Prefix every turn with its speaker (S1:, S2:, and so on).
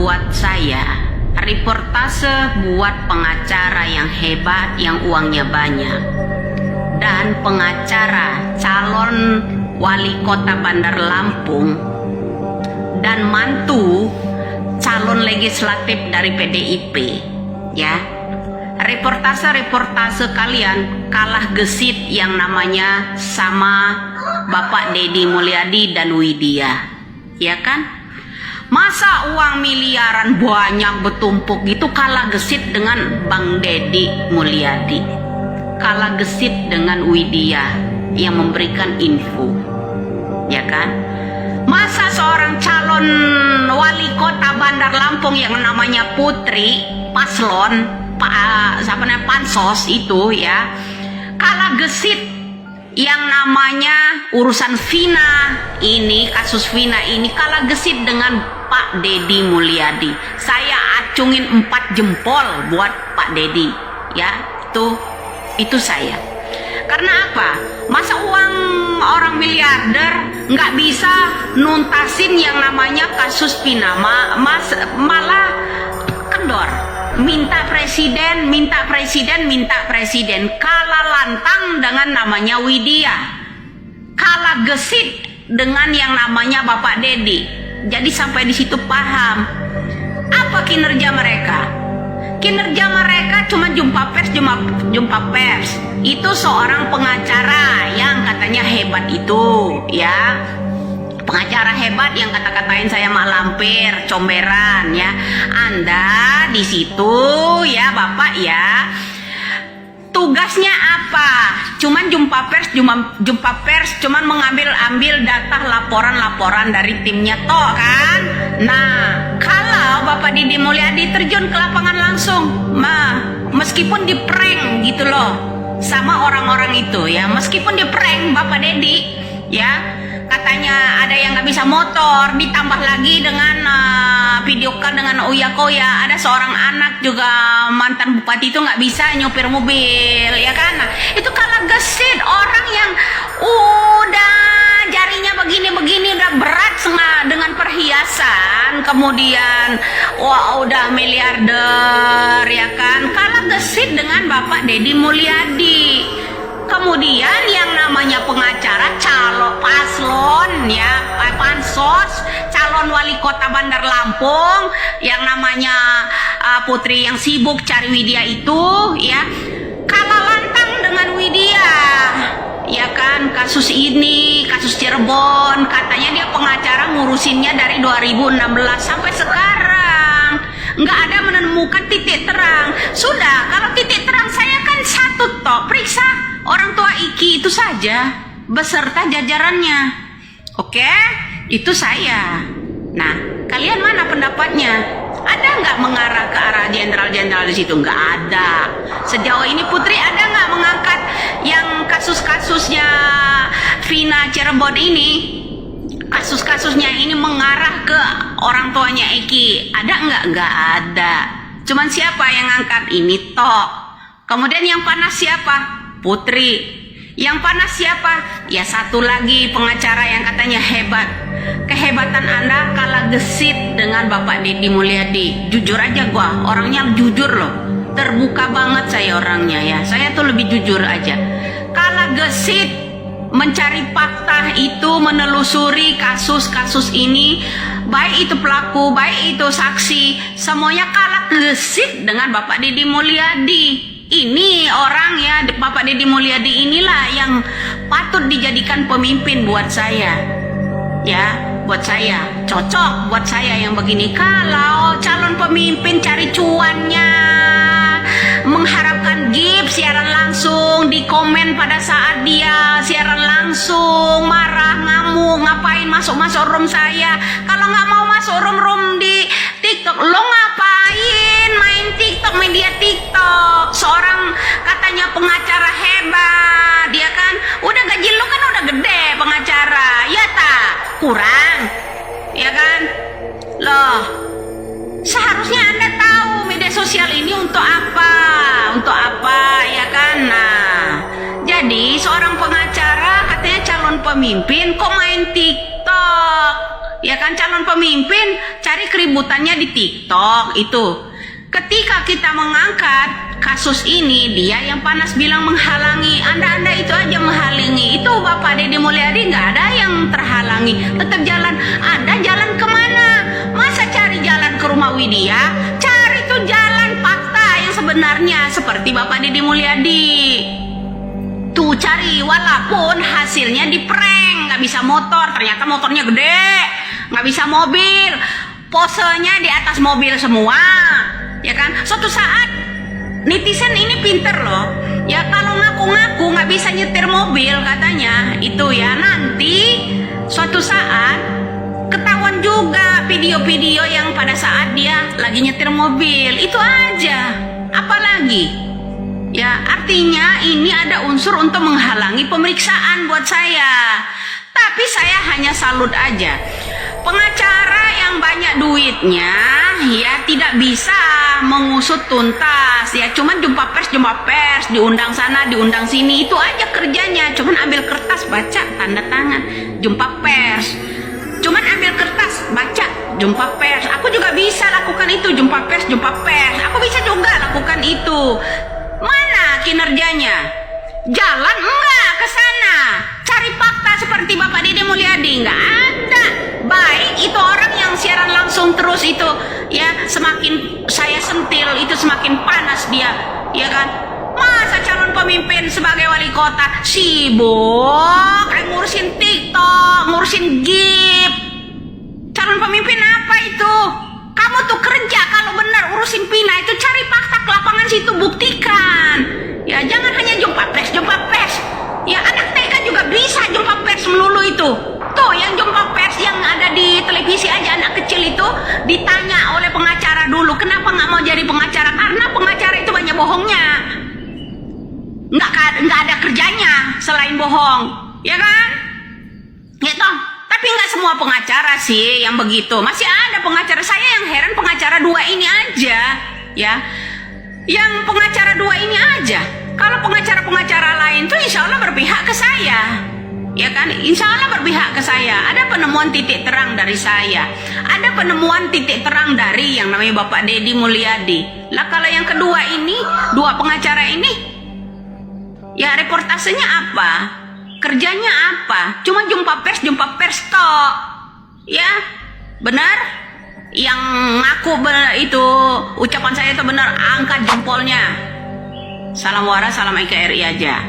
S1: buat saya, reportase buat pengacara yang hebat, yang uangnya banyak, dan pengacara calon wali kota Bandar Lampung dan mantu calon legislatif dari PDIP, ya. Reportase kalian kalah gesit yang namanya sama Bapak Deddy Mulyadi dan Widya, ya kan? Masa uang miliaran banyak bertumpuk gitu kalah gesit dengan Bang Deddy Mulyadi, kalah gesit dengan Widya yang memberikan info, ya kan? Masa seorang calon wali kota Bandar Lampung yang namanya Putri paslon pansos itu, ya, kalah gesit yang namanya urusan Vina ini, kasus Vina ini kalah gesit dengan Pak Deddy Mulyadi. Saya acungin 4 jempol buat Pak Deddy, ya. Itu saya. Karena apa? Masa uang orang miliarder nggak bisa nuntasin yang namanya kasus Vina, malah kendor. Minta presiden, kalah lantang dengan namanya Widya, kalah gesit dengan yang namanya Bapak Deddy. Jadi sampai di situ paham apa kinerja mereka. Kinerja mereka cuma jumpa pers. Itu seorang pengacara yang katanya hebat itu, ya. Pengacara hebat yang kata-katain saya mak lampir, comberan, ya. Anda di situ, ya Bapak, ya. Tugasnya apa? Cuman jumpa pers, cuman mengambil data laporan dari timnya toh, kan? Nah, kalau Bapak Deddy Mulyadi terjun ke lapangan langsung, meskipun di prank gitu loh sama orang-orang itu, ya, meskipun di prank Bapak Deddy, ya. Katanya ada yang nggak bisa motor, ditambah lagi dengan video call dengan Uya Koya, ada seorang anak juga mantan bupati itu nggak bisa nyopir mobil, ya kan? Nah, itu kalah gesit orang yang udah jarinya begini udah berat dengan perhiasan, kemudian wah udah miliarder, ya kan? Kalah gesit dengan Bapak Deddy Mulyadi. Kemudian yang namanya pengacara calon paslon, ya, pansos calon wali kota Bandar Lampung yang namanya Putri yang sibuk cari Widya itu, ya, kalah lantang dengan Widya, ya kan? Kasus ini, kasus Cirebon, katanya dia pengacara ngurusinnya dari 2016 sampai sekarang nggak ada menemukan titik terang. Sudah, kalau titik terang saya kan satu toh, periksa orang tua Iki itu saja beserta jajarannya. Oke, itu saya. Nah, kalian mana pendapatnya? Ada nggak mengarah ke arah jenderal-jenderal di situ? Nggak ada. Sejauh ini Putri ada nggak mengangkat yang kasus-kasusnya Vina Cirebon ini? Kasus-kasusnya ini mengarah ke orang tuanya Eki. Ada nggak? Nggak ada. Cuman siapa yang ngangkat ini toh? Kemudian yang panas siapa? Putri. Yang panas siapa? Ya satu lagi pengacara yang katanya hebat. Kehebatan Anda kalah gesit dengan Bapak Deddy Mulyadi. Jujur aja gua, orangnya jujur loh. Terbuka banget saya orangnya, ya. Saya tuh lebih jujur aja. Kalah gesit mencari fakta itu, menelusuri kasus-kasus ini, baik itu pelaku, baik itu saksi, semuanya kalah gesit dengan Bapak Deddy Mulyadi. Ini orang, ya, Bapak Deddy Mulyadi inilah yang patut dijadikan pemimpin buat saya, ya, buat saya cocok, buat saya yang begini. Kalau calon pemimpin cari cuannya, mengharapkan gift siaran langsung, di komen pada saat dia siaran langsung, marah, ngamuk, ngapain masuk room saya? Kalau nggak mau masuk room di TikTok, lo ngapain main TikTok, media TikTok? Seorang katanya pengacara hebat, dia kan udah gaji lo kan udah gede pengacara, ya tak kurang, ya kan? Loh, seharusnya Anda tahu media sosial ini untuk apa, ya kan? Nah, jadi seorang pengacara katanya calon pemimpin kok main TikTok, Ya kan, calon pemimpin cari keributannya di TikTok itu. Ketika kita mengangkat kasus ini, dia yang panas bilang menghalangi. Anda itu aja menghalangi. Itu Bapak Deddy Mulyadi nggak ada yang terhalangi. Tetap jalan. Anda jalan kemana? Masa cari jalan ke rumah Widya? Cari tuh jalan fakta yang sebenarnya seperti Bapak Deddy Mulyadi. Tuh cari, walaupun hasilnya di prank, nggak bisa motor, ternyata motornya gede, nggak bisa mobil, posenya di atas mobil semua, ya kan? Suatu saat netizen ini pinter loh, ya kalau ngaku-ngaku nggak bisa nyetir mobil katanya, itu ya nanti suatu saat ketahuan juga video-video yang pada saat dia lagi nyetir mobil, itu aja, apalagi? Ya, artinya ini ada unsur untuk menghalangi pemeriksaan buat saya. Tapi saya hanya salut aja. Pengacara yang banyak duitnya ya tidak bisa mengusut tuntas. Ya cuman jumpa pers, diundang sana, diundang sini, itu aja kerjanya. Cuman ambil kertas, baca, tanda tangan, jumpa pers. Cuman ambil kertas, baca, jumpa pers. Aku juga bisa lakukan itu, jumpa pers. Aku bisa juga lakukan itu. Mana kinerjanya? Jalan enggak ke sana. Cari fakta seperti Bapak Deddy Mulyadi, enggak ada. Baik itu orang yang siaran langsung terus itu, ya semakin saya sentil itu semakin panas dia, ya kan? Masa calon pemimpin sebagai wali kota sibuk ngurusin TikTok, ngurusin GIF. Calon pemimpin apa itu? Kamu tuh kerja kalau benar urusin Pina itu cari fakta ke lapangan situ, buktikan. Ya jangan hanya jumpa pers. Ya anak TK juga bisa jumpa pers melulu itu. Tuh yang jumpa pers yang ada di televisi aja, anak kecil itu ditanya oleh pengacara dulu, kenapa nggak mau jadi pengacara? Karena pengacara itu banyak bohongnya. Nggak ada kerjanya selain bohong, ya kan? Gitu. Tapi nggak semua pengacara sih yang begitu. Masih ada pengacara. Saya yang heran pengacara dua ini aja, ya. Yang pengacara dua ini aja. Kalau pengacara-pengacara lain tuh insya Allah berpihak ke saya, ya kan? Insya Allah berpihak ke saya. Ada penemuan titik terang dari saya. Ada penemuan titik terang dari yang namanya Bapak Deddy Mulyadi. Lah kalau yang kedua ini, dua pengacara ini, ya reportasenya apa? Kerjanya apa? Cuma jumpa pers tok. Ya, benar? Yang ngaku itu ucapan saya itu benar, angkat jempolnya. Salam waras, salam NKRI aja.